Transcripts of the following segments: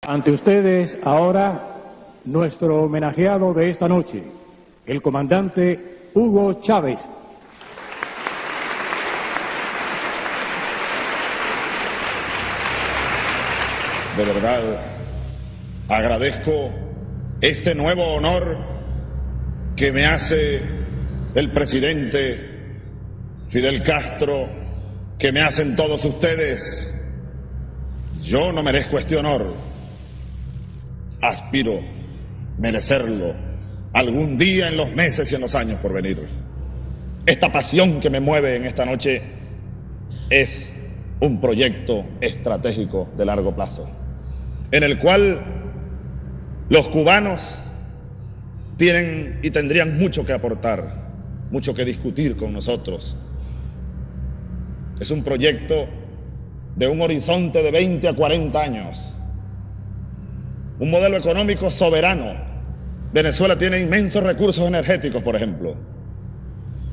Ante ustedes ahora nuestro homenajeado de esta noche, el comandante Hugo Chávez. De verdad, agradezco este nuevo honor que me hace el presidente Fidel Castro, que me hacen todos ustedes. Yo no merezco este honor. Aspiro merecerlo algún día en los meses y en los años por venir. Esta pasión que me mueve en esta noche es un proyecto estratégico de largo plazo, en el cual los cubanos tienen y tendrían mucho que aportar, mucho que discutir con nosotros. Es un proyecto de un horizonte de 20 a 40 años. Un modelo económico soberano. Venezuela tiene inmensos recursos energéticos, por ejemplo.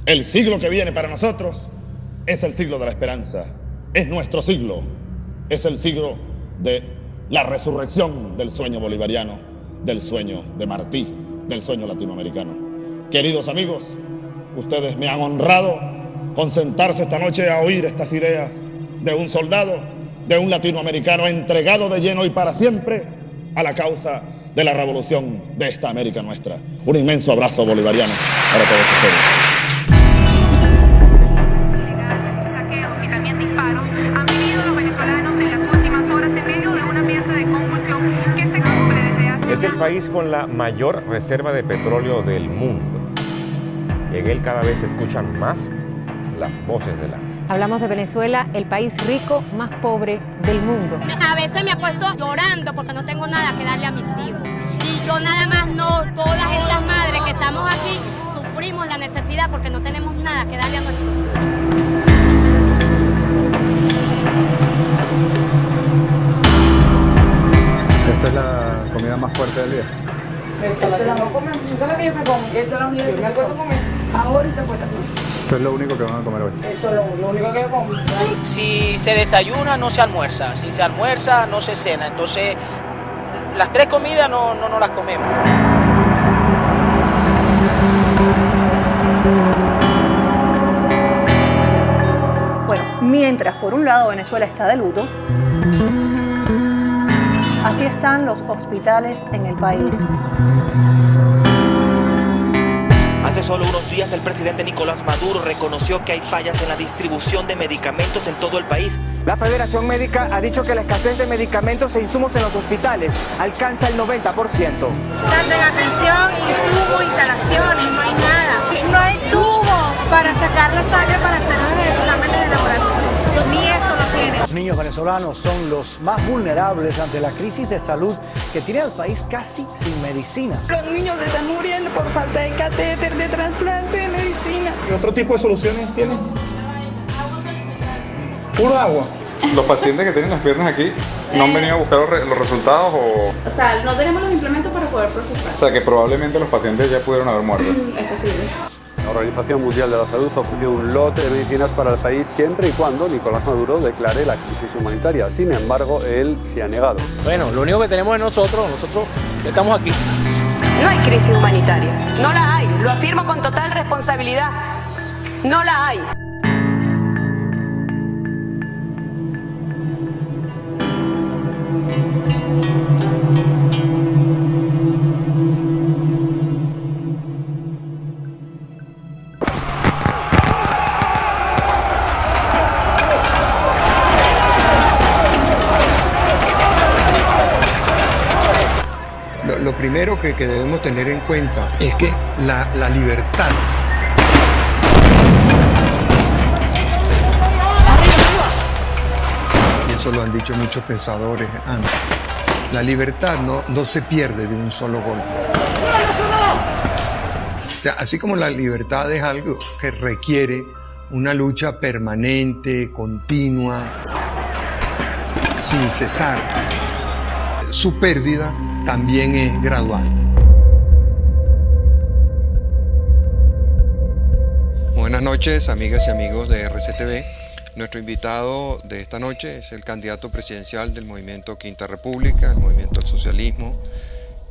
El siglo que viene para nosotros es el siglo de la esperanza. Es nuestro siglo. Es el siglo de la resurrección del sueño bolivariano, del sueño de Martí, del sueño latinoamericano. Queridos amigos, ustedes me han honrado con sentarse esta noche a oír estas ideas de un soldado, de un latinoamericano entregado de lleno y para siempre a la causa de la revolución de esta América nuestra. Un inmenso abrazo bolivariano para todos ustedes. Saqueos y también disparos han vivido los venezolanos en las últimas horas en medio de un ambiente de convulsión que se cumple desde hace... Es el país con la mayor reserva de petróleo del mundo. En él cada vez se escuchan más las voces de la... Hablamos de Venezuela, el país rico más pobre del mundo. A veces me acuesto llorando porque no tengo nada que darle a mis hijos. Y yo nada más no, todas estas madres que estamos aquí sufrimos la necesidad porque no tenemos nada que darle a nuestros hijos. Esta es la comida más fuerte del día. Esa es la que yo me como. Esa es la única que se acuerda comer. Ahora se acuerda comer. Esto es lo único que van a comer hoy. Eso es lo único que yo como. Si se desayuna, no se almuerza. Si se almuerza, no se cena. Entonces, las tres comidas no las comemos. Bueno, mientras por un lado Venezuela está de luto, así están los hospitales en el país. Hace solo unos días el presidente Nicolás Maduro reconoció que hay fallas en la distribución de medicamentos en todo el país. La Federación Médica ha dicho que la escasez de medicamentos e insumos en los hospitales alcanza el 90%. Tarden atención, insumos, instalaciones, no hay nada. No hay tubos para sacar la sangre para hacer los exámenes de laboratorio. Ni eso lo tienen. Los niños venezolanos son los más vulnerables ante la crisis de salud que tiene al país casi sin medicina. Los niños se están muriendo por falta de catéter, de trasplante, de medicina. ¿Qué otro tipo de soluciones tienen? Puro agua. Los pacientes que tienen las piernas aquí no han venido a buscar los resultados o sea, no tenemos los implementos para poder procesar. O sea, que probablemente los pacientes ya pudieron haber muerto. Es posible. La Organización Mundial de la Salud ha ofrecido un lote de medicinas para el país siempre y cuando Nicolás Maduro declare la crisis humanitaria. Sin embargo, él se ha negado. Bueno, lo único que tenemos es nosotros estamos aquí. No hay crisis humanitaria, no la hay, lo afirmo con total responsabilidad, no la hay. Lo primero que debemos tener en cuenta es que la libertad y eso lo han dicho muchos pensadores antes, la libertad no se pierde de un solo golpe. O sea, así como la libertad es algo que requiere una lucha permanente, continua, sin cesar, su pérdida también es gradual. Buenas noches, amigas y amigos de RCTV. Nuestro invitado de esta noche es el candidato presidencial del movimiento Quinta República, el movimiento del socialismo,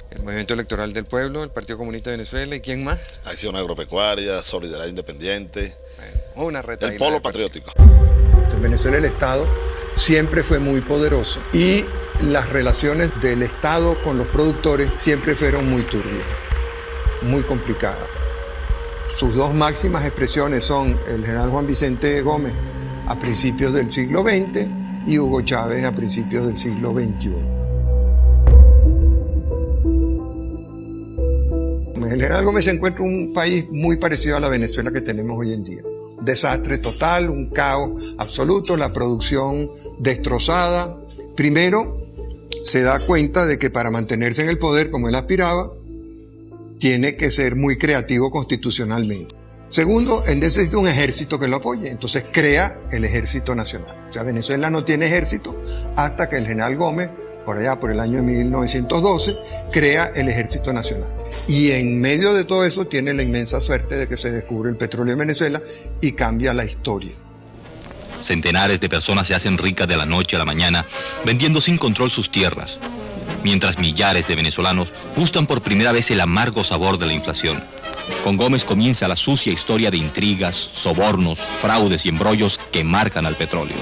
el movimiento electoral del pueblo, el Partido Comunista de Venezuela. ¿Y quién más? Acción Agropecuaria, Solidaridad Independiente, una retaíla el Polo Patriótico. En Venezuela el Estado siempre fue muy poderoso y las relaciones del Estado con los productores siempre fueron muy turbias, muy complicadas. Sus dos máximas expresiones son el general Juan Vicente Gómez a principios del siglo XX y Hugo Chávez a principios del siglo XXI. El general Gómez se encuentra en un país muy parecido a la Venezuela que tenemos hoy en día. Desastre total, un caos absoluto, la producción destrozada. Primero, se da cuenta de que para mantenerse en el poder como él aspiraba, tiene que ser muy creativo constitucionalmente. Segundo, él necesita un ejército que lo apoye, entonces crea el Ejército Nacional. O sea, Venezuela no tiene ejército hasta que el general Gómez, por allá por el año 1912, crea el Ejército Nacional. Y en medio de todo eso tiene la inmensa suerte de que se descubre el petróleo en Venezuela y cambia la historia. Centenares de personas se hacen ricas de la noche a la mañana vendiendo sin control sus tierras, mientras millares de venezolanos gustan por primera vez el amargo sabor de la inflación. Con Gómez comienza la sucia historia de intrigas, sobornos, fraudes y embrollos que marcan al petróleo.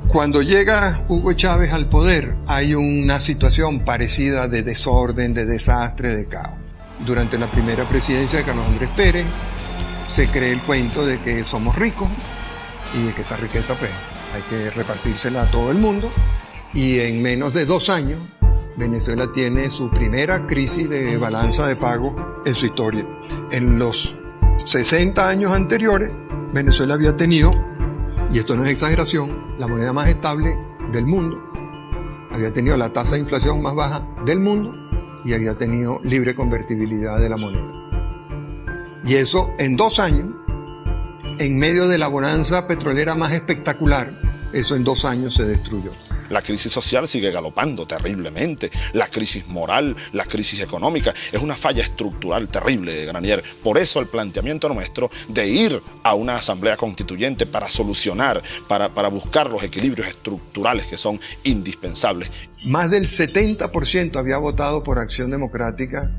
Cuando llega Hugo Chávez al poder, hay una situación parecida de desorden, de desastre, de caos. Durante la primera presidencia de Carlos Andrés Pérez, se cree el cuento de que somos ricos y de que esa riqueza pues hay que repartírsela a todo el mundo. Y en menos de 2 años, Venezuela tiene su primera crisis de balanza de pago en su historia. En los 60 años anteriores, Venezuela había tenido, y esto no es exageración, la moneda más estable del mundo. Había tenido la tasa de inflación más baja del mundo y había tenido libre convertibilidad de la moneda. Y eso en 2 años, en medio de la bonanza petrolera más espectacular, eso en 2 años se destruyó. La crisis social sigue galopando terriblemente, la crisis moral, la crisis económica, es una falla estructural terrible, Granier. Por eso el planteamiento nuestro de ir a una asamblea constituyente para solucionar, para buscar los equilibrios estructurales que son indispensables. Más del 70% había votado por Acción Democrática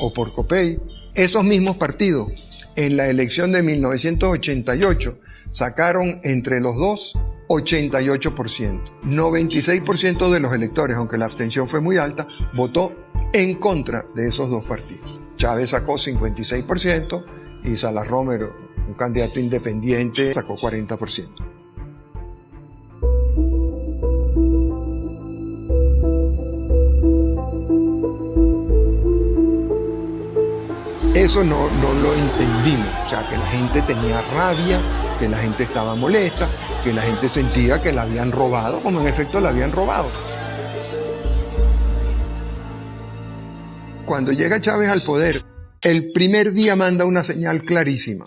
o por COPEI. Esos mismos partidos, en la elección de 1988, sacaron entre los dos 88%. 96% de los electores, aunque la abstención fue muy alta, votó en contra de esos dos partidos. Chávez sacó 56% y Salas Romero, un candidato independiente, sacó 40%. Eso no lo entendimos, o sea, que la gente tenía rabia, que la gente estaba molesta, que la gente sentía que la habían robado, como en efecto la habían robado. Cuando llega Chávez al poder, el primer día manda una señal clarísima.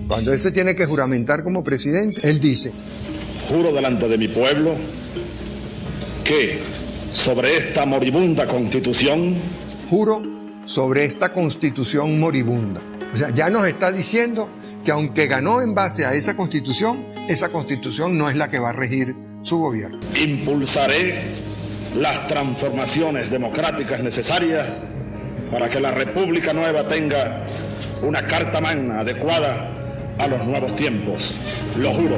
Cuando él se tiene que juramentar como presidente, él dice: juro delante de mi pueblo que sobre esta moribunda constitución, juro sobre esta constitución moribunda. O sea, ya nos está diciendo que aunque ganó en base a esa constitución no es la que va a regir su gobierno. Impulsaré las transformaciones democráticas necesarias para que la República Nueva tenga una carta magna adecuada a los nuevos tiempos. Lo juro.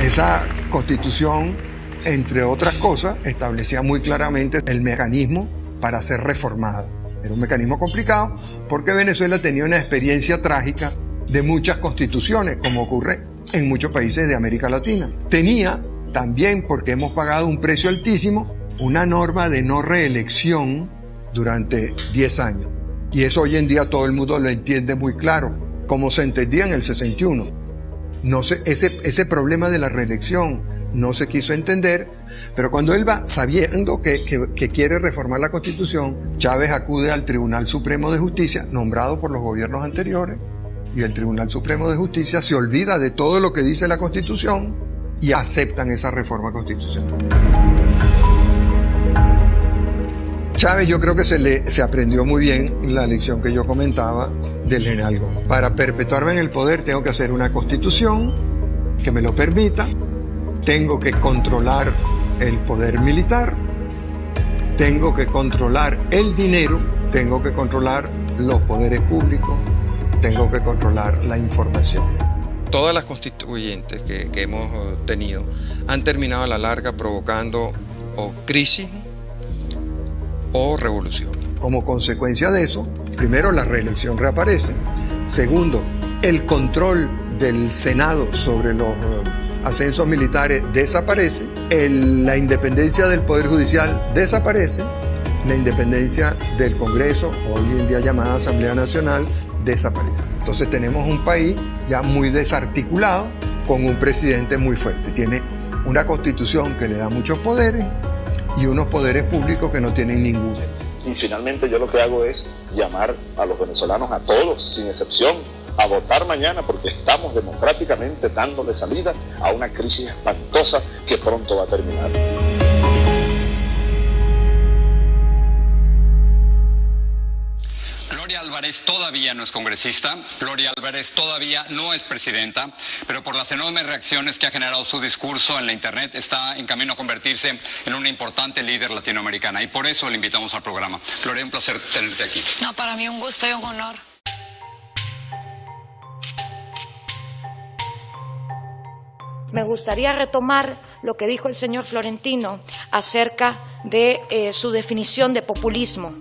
Esa constitución, entre otras cosas, establecía muy claramente el mecanismo para ser reformada. Era un mecanismo complicado porque Venezuela tenía una experiencia trágica de muchas constituciones, como ocurre en muchos países de América Latina. Tenía también, porque hemos pagado un precio altísimo, una norma de no reelección durante 10 años. Y eso hoy en día todo el mundo lo entiende muy claro, como se entendía en el 61. Ese problema de la reelección no se quiso entender, pero cuando él va sabiendo que quiere reformar la Constitución, Chávez acude al Tribunal Supremo de Justicia, nombrado por los gobiernos anteriores, y el Tribunal Supremo de Justicia se olvida de todo lo que dice la Constitución y aceptan esa reforma constitucional. Chávez yo creo que se aprendió muy bien la lección que yo comentaba del general Gómez. Para perpetuarme en el poder tengo que hacer una constitución que me lo permita, tengo que controlar el poder militar, tengo que controlar el dinero, tengo que controlar los poderes públicos, tengo que controlar la información. Todas las constituyentes que hemos tenido han terminado a la larga provocando o crisis o revolución. Como consecuencia de eso, primero la reelección reaparece, segundo, el control del Senado sobre los ascensos militares desaparece, la independencia del Poder Judicial desaparece, la independencia del Congreso, hoy en día llamada Asamblea Nacional, desaparece. Entonces tenemos un país ya muy desarticulado, con un presidente muy fuerte. Tiene una constitución que le da muchos poderes y unos poderes públicos que no tienen ninguno. Y finalmente yo lo que hago es llamar a los venezolanos, a todos, sin excepción, a votar mañana, porque estamos democráticamente dándole salida a una crisis espantosa que pronto va a terminar. Gloria Álvarez todavía no es congresista, Gloria Álvarez todavía no es presidenta, pero por las enormes reacciones que ha generado su discurso en la internet está en camino a convertirse en una importante líder latinoamericana y por eso le invitamos al programa. Gloria, un placer tenerte aquí. No, para mí un gusto y un honor. Me gustaría retomar lo que dijo el señor Florentino acerca de su definición de populismo.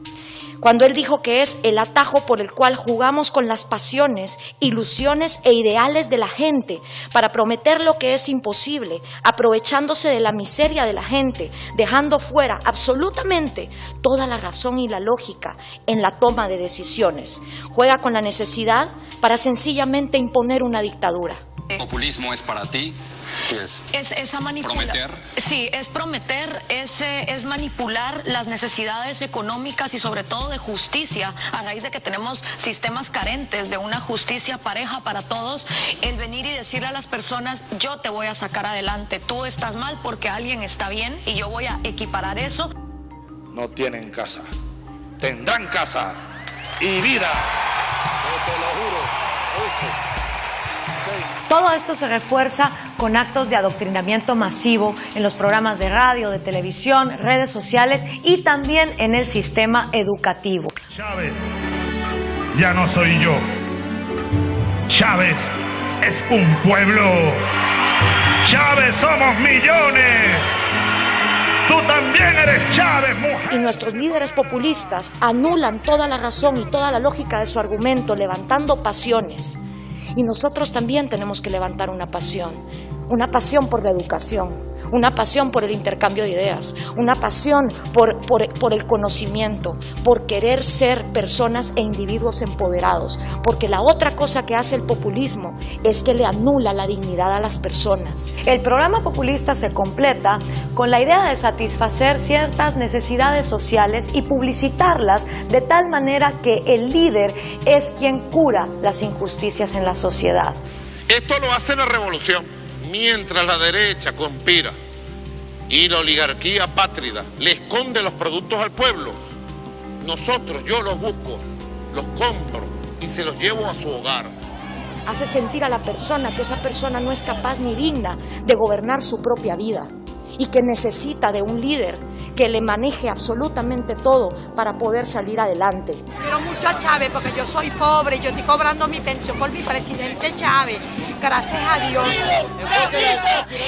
Cuando él dijo que es el atajo por el cual jugamos con las pasiones, ilusiones e ideales de la gente para prometer lo que es imposible, aprovechándose de la miseria de la gente, dejando fuera absolutamente toda la razón y la lógica en la toma de decisiones. Juega con la necesidad para sencillamente imponer una dictadura. ¿Populismo es para ti? Es esa manipulación. ¿Prometer? Sí, es prometer, es manipular las necesidades económicas y sobre todo de justicia, a raíz de que tenemos sistemas carentes de una justicia pareja para todos, el venir y decirle a las personas, yo te voy a sacar adelante, tú estás mal porque alguien está bien y yo voy a equiparar eso. No tienen casa, tendrán casa y vida, te lo juro. Todo esto se refuerza con actos de adoctrinamiento masivo en los programas de radio, de televisión, redes sociales y también en el sistema educativo. Chávez ya no soy yo. Chávez es un pueblo. Chávez somos millones. Tú también eres Chávez, mujer. Y nuestros líderes populistas anulan toda la razón y toda la lógica de su argumento, levantando pasiones. Y nosotros también tenemos que levantar una pasión por la educación, una pasión por el intercambio de ideas, una pasión por el conocimiento, por querer ser personas e individuos empoderados, porque la otra cosa que hace el populismo es que le anula la dignidad a las personas. El programa populista se completa con la idea de satisfacer ciertas necesidades sociales y publicitarlas de tal manera que el líder es quien cura las injusticias en la sociedad. Esto lo hace la revolución. Mientras la derecha conspira y la oligarquía pátrida le esconde los productos al pueblo, yo los busco, los compro y se los llevo a su hogar. Hace sentir a la persona que esa persona no es capaz ni digna de gobernar su propia vida y que necesita de un líder que le maneje absolutamente todo para poder salir adelante. Quiero mucho a Chávez porque yo soy pobre y yo estoy cobrando mi pensión por mi presidente Chávez. Gracias a Dios.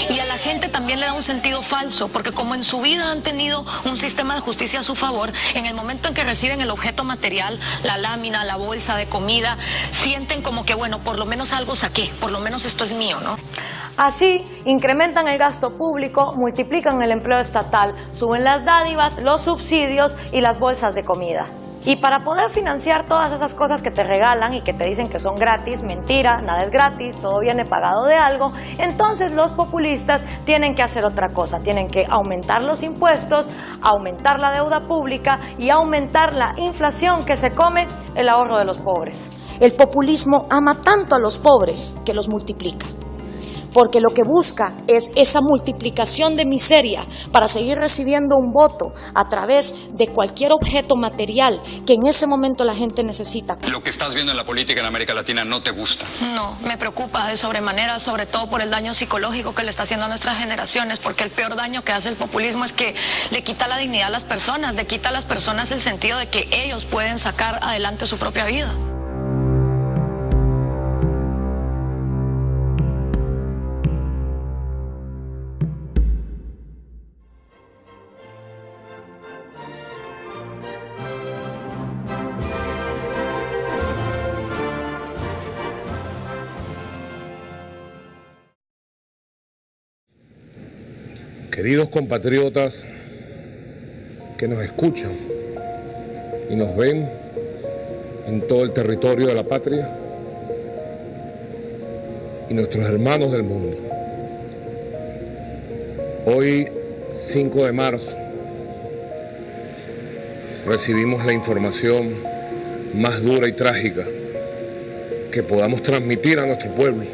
Y a la gente también le da un sentido falso, porque como en su vida han tenido un sistema de justicia a su favor, en el momento en que reciben el objeto material, la lámina, la bolsa de comida, sienten como que, bueno, por lo menos algo saqué, por lo menos esto es mío, ¿no? Así, incrementan el gasto público, multiplican el empleo estatal, suben las dádivas, los subsidios y las bolsas de comida. Y para poder financiar todas esas cosas que te regalan y que te dicen que son gratis, mentira, nada es gratis, todo viene pagado de algo, entonces los populistas tienen que hacer otra cosa, tienen que aumentar los impuestos, aumentar la deuda pública y aumentar la inflación que se come el ahorro de los pobres. El populismo ama tanto a los pobres que los multiplica. porque lo que busca es esa multiplicación de miseria para seguir recibiendo un voto a través de cualquier objeto material que en ese momento la gente necesita. Lo que estás viendo en la política en América Latina no te gusta. No, me preocupa de sobremanera, sobre todo por el daño psicológico que le está haciendo a nuestras generaciones, porque el peor daño que hace el populismo es que le quita la dignidad a las personas, le quita a las personas el sentido de que ellos pueden sacar adelante su propia vida. Queridos compatriotas que nos escuchan y nos ven en todo el territorio de la patria y nuestros hermanos del mundo. Hoy, 5 de marzo, recibimos la información más dura y trágica que podamos transmitir a nuestro pueblo.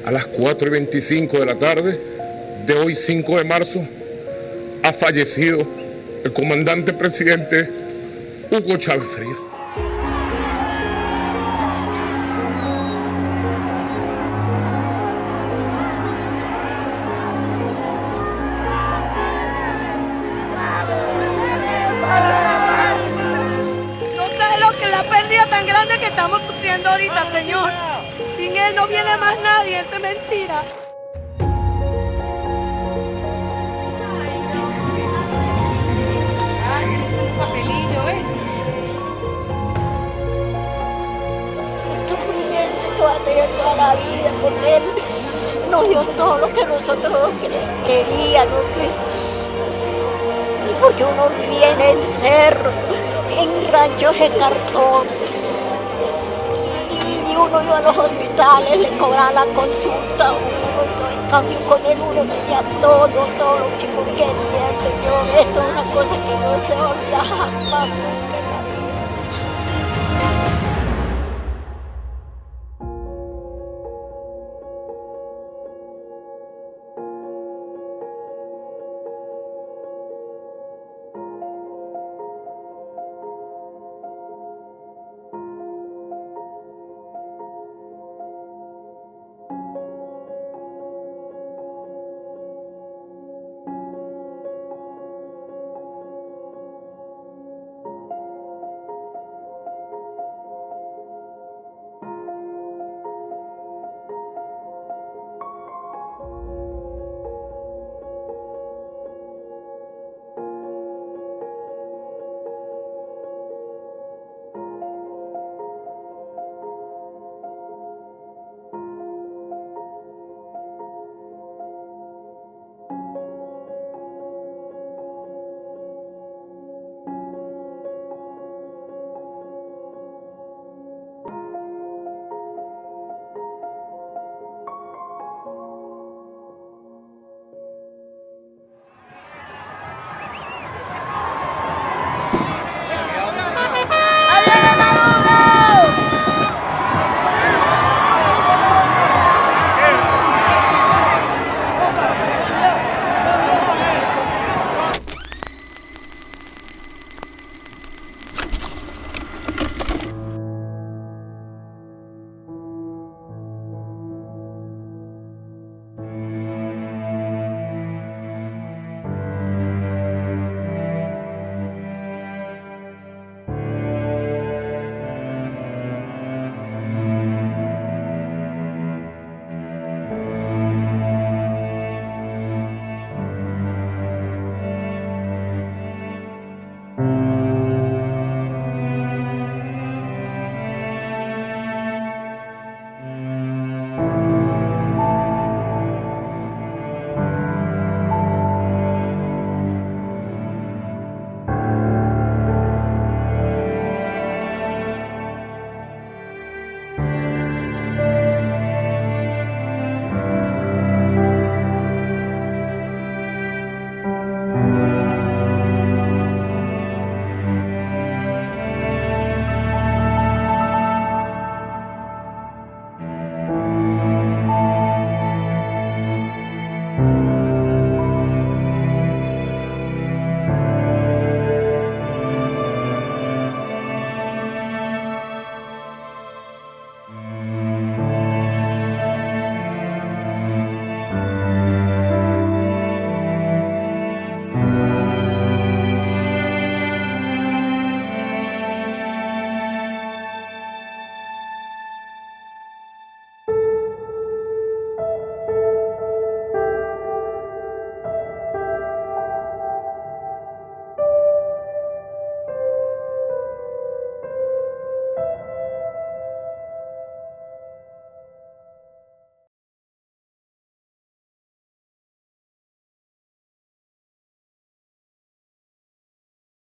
A las 4:25 de la tarde de hoy, 5 de marzo, ha fallecido el comandante presidente Hugo Chávez Frías. No sabes lo que es la pérdida tan grande que estamos sufriendo ahorita, Señor. Sin Él no viene más nadie, eso es mentira. Toda la vida, porque Él nos dio todo lo que nosotros queríamos. Y porque uno viene en cerro, en ranchos de cartón, y uno iba a los hospitales, le cobraban la consulta, en cambio con Él uno tenía todo lo que uno quería, Señor. Esto es una cosa que no se olvida jamás, nunca.